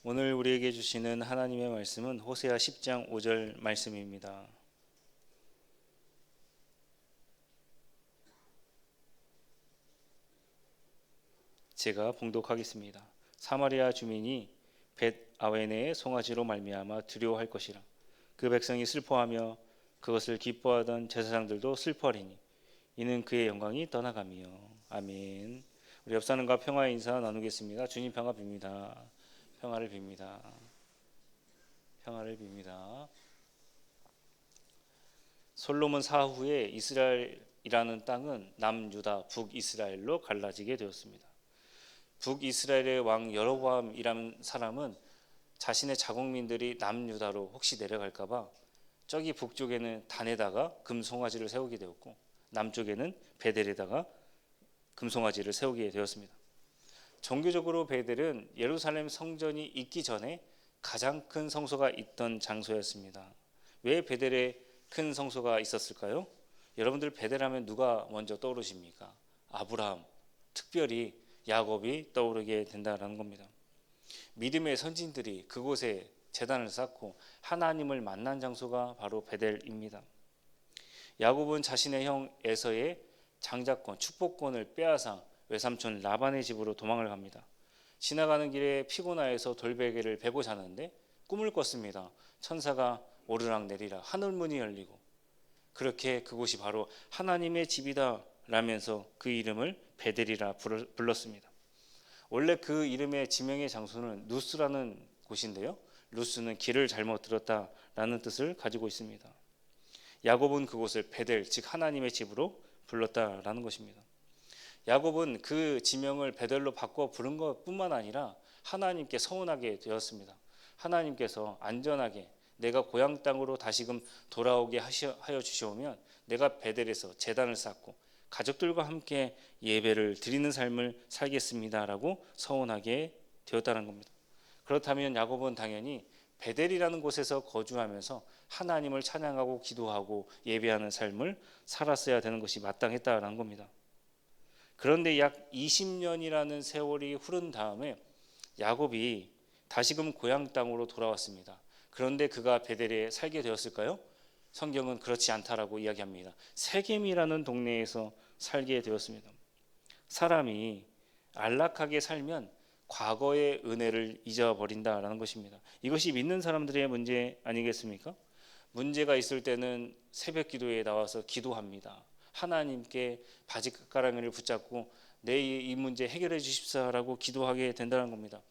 오늘 우리에게 주시는 하나님의 말씀은 호세아 10장 5절 말씀입니다. 제가 봉독하겠습니다. 사마리아 주민이 벳 아웬의 송아지로 말미암아 두려워할 것이라. 그 백성이 슬퍼하며 그것을 기뻐하던 제사장들도 슬퍼하리니 이는 그의 영광이 떠나가며. 아멘. 우리 옆 사람과 평화의 인사 나누겠습니다. 주님 평화 빕니다. 평화를 빕니다. 평화를 빕니다. 솔로몬 사후에 이스라엘이라는 땅은 남유다, 북이스라엘로 갈라지게 되었습니다. 북이스라엘의 왕 여로보암이라는 사람은 자신의 자국민들이 남유다로 혹시 내려갈까봐 저기 북쪽에는 단에다가 금송아지를 세우게 되었고 남쪽에는 베델에다가 금송아지를 세우게 되었습니다. 종교적으로 베델은 예루살렘 성전이 있기 전에 가장 큰 성소가 있던 장소였습니다. 왜 베델에 큰 성소가 있었을까요? 여러분들 베델하면 누가 먼저 떠오르십니까? 아브라함, 특별히 야곱이 떠오르게 된다는 겁니다. 믿음의 선진들이 그곳에 제단을 쌓고 하나님을 만난 장소가 바로 베델입니다. 야곱은 자신의 형 에서의 장자권, 축복권을 빼앗아 외삼촌 라반의 집으로 도망을 갑니다. 지나가는 길에 피곤하여서 돌베개를 베고 자는데 꿈을 꿨습니다. 천사가 오르락 내리락 하늘문이 열리고 그렇게 그곳이 바로 하나님의 집이다 라면서 그 이름을 베델이라 불렀습니다. 원래 그 이름의 지명의 장소는 루스라는 곳인데요. 루스는 길을 잘못 들었다라는 뜻을 가지고 있습니다. 야곱은 그곳을 베델, 즉 하나님의 집으로 불렀다라는 것입니다. 야곱은 그 지명을 베델로 바꿔 부른 것뿐만 아니라 하나님께 서운하게 되었습니다. 하나님께서 안전하게 내가 고향 땅으로 다시금 돌아오게 하여 주시오면 내가 베델에서 제단을 쌓고 가족들과 함께 예배를 드리는 삶을 살겠습니다라고 서운하게 되었다는 겁니다. 그렇다면 야곱은 당연히 베델이라는 곳에서 거주하면서 하나님을 찬양하고 기도하고 예배하는 삶을 살았어야 되는 것이 마땅했다는 겁니다. 그런데 약 20년이라는 세월이 흐른 다음에 야곱이 다시금 고향 땅으로 돌아왔습니다. 그런데 그가 베델에 살게 되었을까요? 성경은 그렇지 않다라고 이야기합니다. 세겜이라는 동네에서 살게 되었습니다. 사람이 안락하게 살면 과거의 은혜를 잊어버린다라는 것입니다. 이것이 믿는 사람들의 문제 아니겠습니까? 문제가 있을 때는 새벽 기도에 나와서 기도합니다. 하나님께 바지가랑이를 붙잡고 내 이 문제 해결해 주십사라고 기도하게 된다는 겁니다.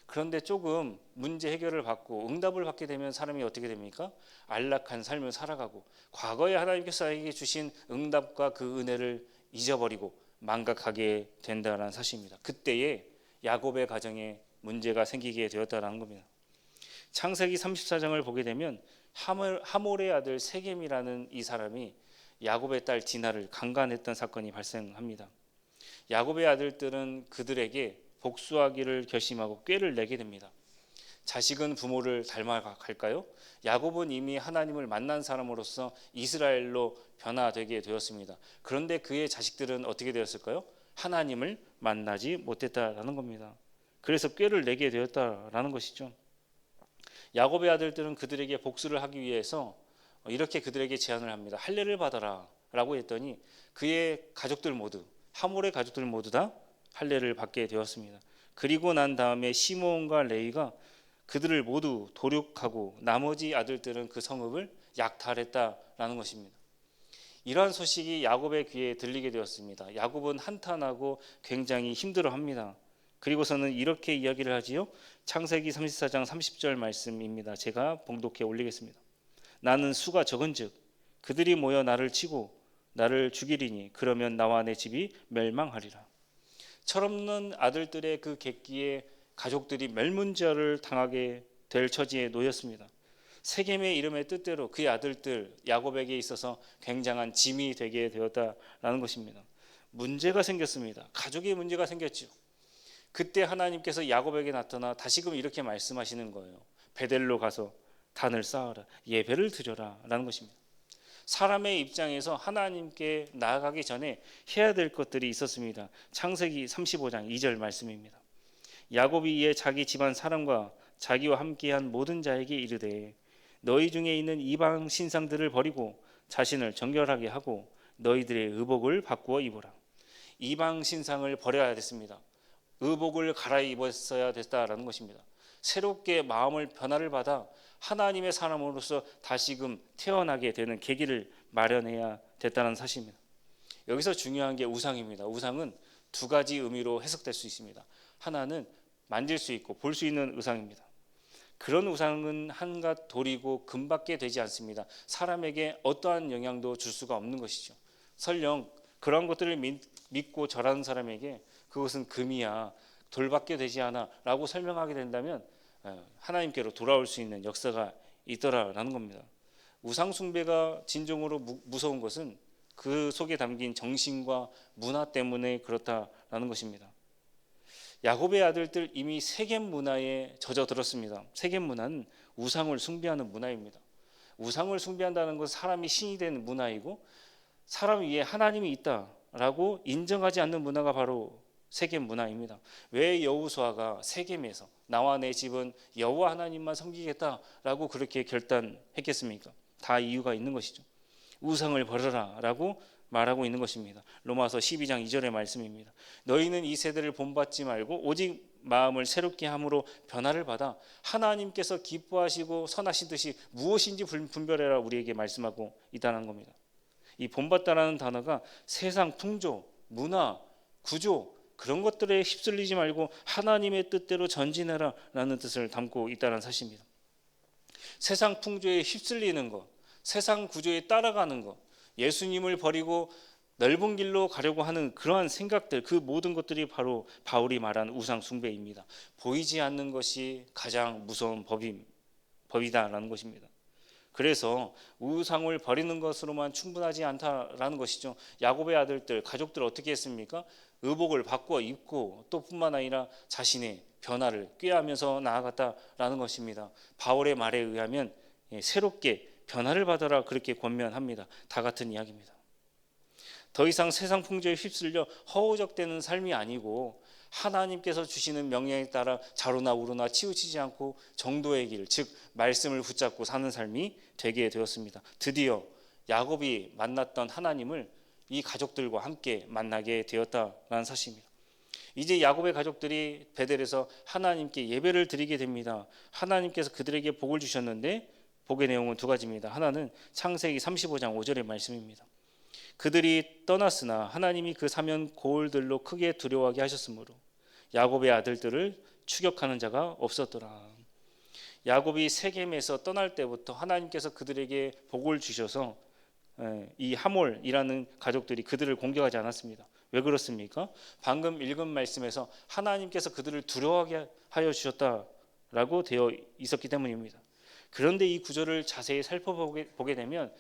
그런데 조금 문제 해결을 받고 응답을 받게 되면 사람이 어떻게 됩니까? 안락한 삶을 살아가고 과거에 하나님께서 나에게 주신 응답과 그 은혜를 잊어버리고 망각하게 된다는 사실입니다. 그때에 야곱의 가정에 문제가 생기게 되었다는 겁니다. 창세기 34장을 보게 되면 하몰의 아들 세겜이라는 이 사람이 야곱의 딸 디나를 강간했던 사건이 발생합니다. 야곱의 아들들은 그들에게 복수하기를 결심하고 꾀를 내게 됩니다. 자식은 부모를 닮아갈까요? 야곱은 이미 하나님을 만난 사람으로서 이스라엘로 변화되게 되었습니다. 그런데 그의 자식들은 어떻게 되었을까요? 하나님을 만나지 못했다라는 겁니다. 그래서 꾀를 내게 되었다라는 것이죠. 야곱의 아들들은 그들에게 복수를 하기 위해서 이렇게 그들에게 제안을 합니다. 할례를 받아라 라고 했더니 그의 가족들 모두, 하몰의 가족들 모두 다 할례를 받게 되었습니다. 그리고 난 다음에 시므온과 레위가 그들을 모두 도륙하고 나머지 아들들은 그 성읍을 약탈했다라는 것입니다. 이러한 소식이 야곱의 귀에 들리게 되었습니다. 야곱은 한탄하고 굉장히 힘들어합니다. 그리고서는 이렇게 이야기를 하지요. 창세기 34장 30절 말씀입니다. 제가 봉독해 올리겠습니다. 나는 수가 적은즉 그들이 모여 나를 치고 나를 죽이리니 그러면 나와 내 집이 멸망하리라. 철없는 아들들의 그 객기에 가족들이 멸문제를 당하게 될 처지에 놓였습니다. 세겜의 이름의 뜻대로 그의 아들들 야곱에게 있어서 굉장한 짐이 되게 되었다라는 것입니다. 문제가 생겼습니다. 가족의 문제가 생겼죠. 그때 하나님께서 야곱에게 나타나 다시금 이렇게 말씀하시는 거예요. 베델로 가서 단을 쌓아라, 예배를 드려라 라는 것입니다. 사람의 입장에서 하나님께 나아가기 전에 해야 될 것들이 있었습니다. 창세기 35장 2절 말씀입니다. 야곱이 이에 자기 집안 사람과 자기와 함께한 모든 자에게 이르되 너희 중에 있는 이방 신상들을 버리고 자신을 정결하게 하고 너희들의 의복을 바꾸어 입어라. 이방 신상을 버려야 됐습니다. 의복을 갈아입었어야 됐다라는 것입니다. 새롭게 마음을 변화를 받아 하나님의 사람으로서 다시금 태어나게 되는 계기를 마련해야 됐다는 사실입니다. 여기서 중요한 게 우상입니다. 우상은 두 가지 의미로 해석될 수 있습니다. 하나는 만질 수 있고 볼 수 있는 우상입니다. 그런 우상은 한갓 돌이고 금밖에 되지 않습니다. 사람에게 어떠한 영향도 줄 수가 없는 것이죠. 설령 그런 것들을 믿고 절하는 사람에게 그것은 금이야, 돌밖에 되지 않아 라고 설명하게 된다면 하나님께로 돌아올 수 있는 역사가 있더라라는 겁니다. 우상 숭배가 진정으로 무서운 것은 그 속에 담긴 정신과 문화 때문에 그렇다라는 것입니다. 야곱의 아들들 이미 세겜 문화에 젖어들었습니다. 세겜 문화는 우상을 숭배하는 문화입니다. 우상을 숭배한다는 것은 사람이 신이 된 문화이고 사람 위에 하나님이 있다라고 인정하지 않는 문화가 바로 세겜 문화입니다. 왜 여호수아가 세겜에서 나와 내 집은 여호와 하나님만 섬기겠다라고 그렇게 결단했겠습니까? 다 이유가 있는 것이죠. 우상을 버려라라고 말하고 있는 것입니다. 로마서 12장 2절의 말씀입니다. 너희는 이 세대를 본받지 말고 오직 마음을 새롭게 함으로 변화를 받아 하나님께서 기뻐하시고 선하신 뜻이 무엇인지 분별해라 우리에게 말씀하고 있다는 겁니다. 이 본받다라는 단어가 세상 풍조, 문화, 구조 그런 것들에 휩쓸리지 말고 하나님의 뜻대로 전진해라 라는 뜻을 담고 있다는 사실입니다. 세상 풍조에 휩쓸리는 것, 세상 구조에 따라가는 것, 예수님을 버리고 넓은 길로 가려고 하는 그러한 생각들, 그 모든 것들이 바로 바울이 말한 우상 숭배입니다. 보이지 않는 것이 가장 무서운 법이다라는 것입니다. 그래서 우상을 버리는 것으로만 충분하지 않다라는 것이죠. 야곱의 아들들, 가족들 어떻게 했습니까? 의복을 바꾸어 입고 또 뿐만 아니라 자신의 변화를 꾀하면서 나아갔다라는 것입니다. 바울의 말에 의하면 새롭게 변화를 받아라 그렇게 권면합니다. 다 같은 이야기입니다. 더 이상 세상 풍조에 휩쓸려 허우적대는 삶이 아니고 하나님께서 주시는 명령에 따라 좌로나 우로나 치우치지 않고 정도의 길, 즉 말씀을 붙잡고 사는 삶이 되게 되었습니다. 드디어 야곱이 만났던 하나님을 이 가족들과 함께 만나게 되었다라는 사실입니다. 이제 야곱의 가족들이 베델에서 하나님께 예배를 드리게 됩니다. 하나님께서 그들에게 복을 주셨는데 복의 내용은 두 가지입니다. 하나는 창세기 35장 5절의 말씀입니다. 그들이 떠났으나 하나님이 그 사면 고을들로 크게 두려워하게 하셨으므로 야곱의 아들들을 추격하는 자가 없었더라. 야곱이 세겜에서 떠날 때부터 하나님께서 그들에게 복을 주셔서 이 하몰이라는 가족들이 그들을 공격하지 않았습니다. 왜 그렇습니까? 방금 읽은 말씀에서 하나님께서 그들을 두려워하게 하여 주셨다라고 되어 있었기 때문입니다. 그런데 이 구절을 자세히 살펴보게 되면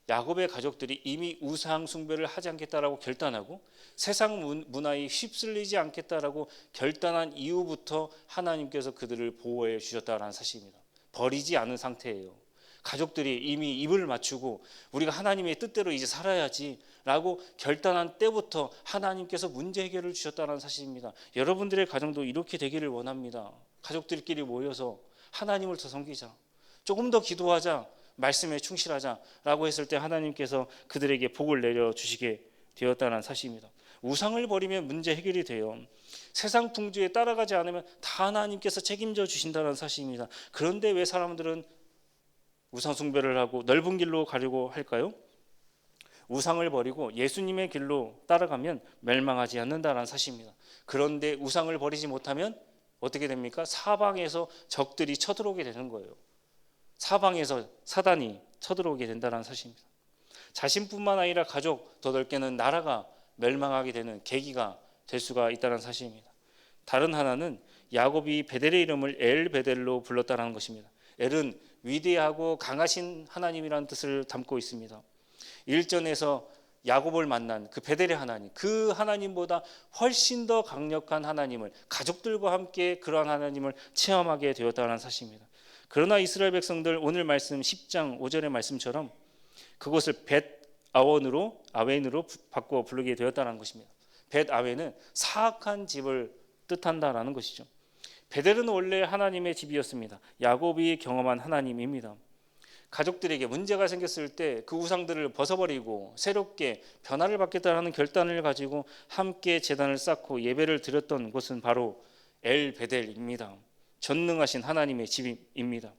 야곱의 가족들이 이미 우상 숭배를 하지 않겠다라고 결단하고 세상 문화에 휩쓸리지 않겠다라고 결단한 이후부터 하나님께서 그들을 보호해 주셨다라는 사실입니다. 버리지 않은 상태예요. 가족들이 이미 입을 맞추고 우리가 하나님의 뜻대로 이제 살아야지라고 결단한 때부터 하나님께서 문제 해결을 주셨다는 사실입니다. 여러분들의 가정도 이렇게 되기를 원합니다. 가족들끼리 모여서 하나님을 더 섬기자, 조금 더 기도하자, 말씀에 충실하자라고 했을 때 하나님께서 그들에게 복을 내려주시게 되었다는 사실입니다. 우상을 버리면 문제 해결이 돼요. 세상 풍조에 따라가지 않으면 다 하나님께서 책임져 주신다는 사실입니다. 그런데 왜 사람들은 우상 숭배를 하고 넓은 길로 가려고 할까요? 우상을 버리고 예수님의 길로 따라가면 멸망하지 않는다는 사실입니다. 그런데 우상을 버리지 못하면 어떻게 됩니까? 사방에서 적들이 쳐들어오게 되는 거예요. 사방에서 사단이 쳐들어오게 된다는 사실입니다. 자신뿐만 아니라 가족, 더 넓게는 나라가 멸망하게 되는 계기가 될 수가 있다는 사실입니다. 다른 하나는 야곱이 베델의 이름을 엘 베델로 불렀다는 것입니다. 엘은 위대하고 강하신 하나님이라는 뜻을 담고 있습니다. 일전에서 야곱을 만난 그 베델의 하나님, 그 하나님보다 훨씬 더 강력한 하나님을 가족들과 함께 그러한 하나님을 체험하게 되었다는 사실입니다. 그러나 이스라엘 백성들 오늘 말씀 10장 5절의 말씀처럼 그것을 벳 아웬으로 바꾸어 부르게 되었다는 것입니다. 벳 아웬은 사악한 집을 뜻한다라는 것이죠. 베델은 원래 하나님의 집이었습니다. 야곱이 경험한 하나님입니다. 가족들에게 문제가 생겼을 때 그 우상들을 벗어버리고 새롭게 변화를 받겠다는 결단을 가지고 함께 제단을 쌓고 예배를 드렸던 곳은 바로 엘 베델입니다. 전능하신 하나님의 집입니다.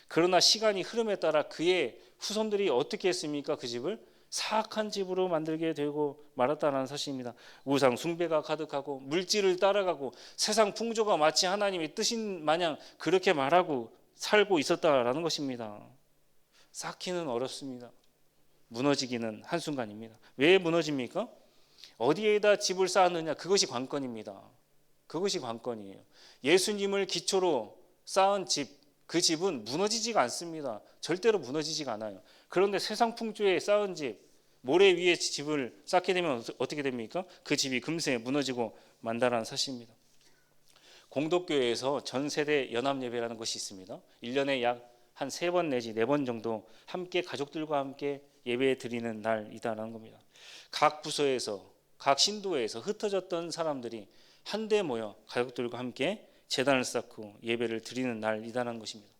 그러나 시간이 흐름에 따라 그의 후손들이 어떻게 했습니까? 그 집을 사악한 집으로 만들게 되고 말았다는 사실입니다. 우상 숭배가 가득하고 물질을 따라가고 세상 풍조가 마치 하나님의 뜻인 마냥 그렇게 말하고 살고 있었다라는 것입니다. 쌓기는 어렵습니다. 무너지기는 한순간입니다. 왜 무너집니까? 어디에다 집을 쌓았느냐, 그것이 관건입니다. 그것이 관건이에요. 예수님을 기초로 쌓은 집, 그 집은 무너지지가 않습니다. 절대로 무너지지가 않아요. 그런데 세상 풍조에 쌓은 집, 모래 위에 집을 쌓게 되면 어떻게 됩니까? 그 집이 금세 무너지고 만다라는 사실입니다. 공덕교회에서 전세대 연합예배라는 것이 있습니다. 1년에 약 한 3번 내지 4번 정도 함께 가족들과 함께 예배 드리는 날이다라는 겁니다. 각 부서에서 각 신도에서 흩어졌던 사람들이 한데 모여 가족들과 함께 제단을 쌓고 예배를 드리는 날이다라는 것입니다.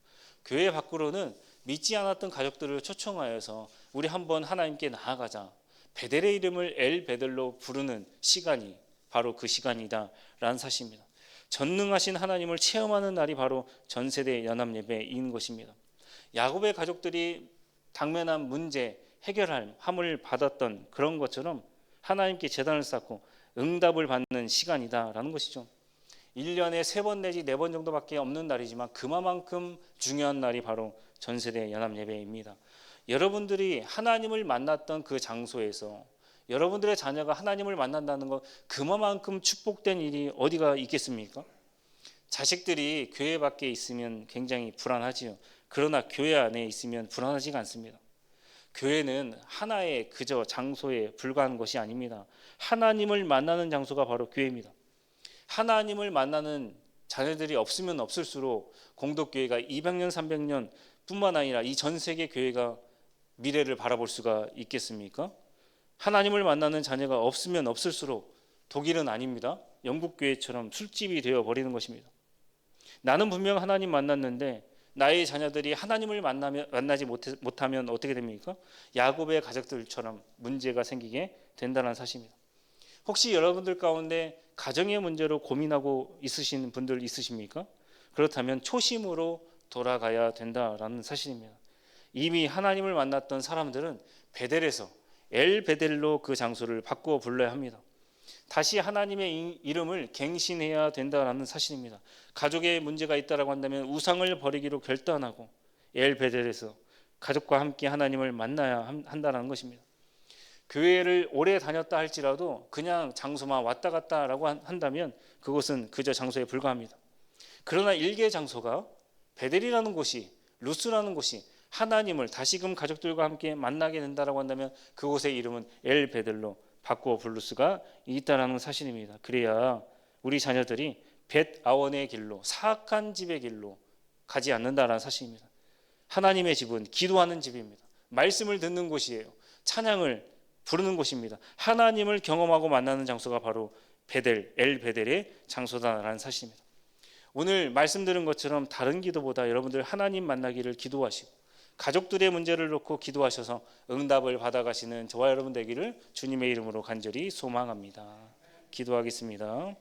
교회 밖으로는 믿지 않았던 가족들을 초청하여서 우리 한번 하나님께 나아가자, 베델의 이름을 엘 베델로 부르는 시간이 바로 그 시간이다라는 사실입니다. 전능하신 하나님을 체험하는 날이 바로 전세대 연합예배인 것입니다. 야곱의 가족들이 당면한 문제 해결함을 받았던 그런 것처럼 하나님께 제단을 쌓고 응답을 받는 시간이다라는 것이죠. 1년에 3번 내지 4번 정도밖에 없는 날이지만 그만큼 중요한 날이 바로 전세대 연합예배입니다. 여러분들이 하나님을 만났던 그 장소에서 여러분들의 자녀가 하나님을 만난다는 것, 그만큼 축복된 일이 어디가 있겠습니까? 자식들이 교회 밖에 있으면 굉장히 불안하지요. 그러나 교회 안에 있으면 불안하지가 않습니다. 교회는 하나의 그저 장소에 불과한 것이 아닙니다. 하나님을 만나는 장소가 바로 교회입니다. 하나님을 만나는 자녀들이 없으면 없을수록 공덕교회가 200년 300년 뿐만 아니라 이 전 세계 교회가 미래를 바라볼 수가 있겠습니까? 하나님을 만나는 자녀가 없으면 없을수록 독일은 아닙니다. 영국 교회처럼 술집이 되어버리는 것입니다. 나는 분명 하나님 만났는데 나의 자녀들이 하나님을 만나지 못하면 어떻게 됩니까? 야곱의 가족들처럼 문제가 생기게 된다는 사실입니다. 혹시 여러분들 가운데 가정의 문제로 고민하고 있으신 분들 있으십니까? 그렇다면 초심으로 돌아가야 된다라는 사실입니다. 이미 하나님을 만났던 사람들은 베델에서 엘 베델로 그 장소를 바꾸어 불러야 합니다. 다시 하나님의 이름을 갱신해야 된다는 사실입니다. 가족에 문제가 있다고 한다면 우상을 버리기로 결단하고 엘 베델에서 가족과 함께 하나님을 만나야 한다는 것입니다. 교회를 오래 다녔다 할지라도 그냥 장소만 왔다 갔다라고 한다면 그것은 그저 장소에 불과합니다. 그러나 일개 장소가 베델이라는 곳이, 루스라는 곳이 하나님을 다시금 가족들과 함께 만나게 된다라고 한다면 그곳의 이름은 엘 베델로 바꾸어 부를 수가 있다는 사실입니다. 그래야 우리 자녀들이 벳 아원의 길로, 사악한 집의 길로 가지 않는다는 사실입니다. 하나님의 집은 기도하는 집입니다. 말씀을 듣는 곳이에요. 찬양을 부르는 곳입니다. 하나님을 경험하고 만나는 장소가 바로 베델, 엘 베델의 장소다라는 사실입니다. 오늘 말씀 들은 것처럼 다른 기도보다 여러분들 하나님 만나기를 기도하시고 가족들의 문제를 놓고 기도하셔서 응답을 받아가시는 저와 여러분 되기를 주님의 이름으로 간절히 소망합니다. 기도하겠습니다.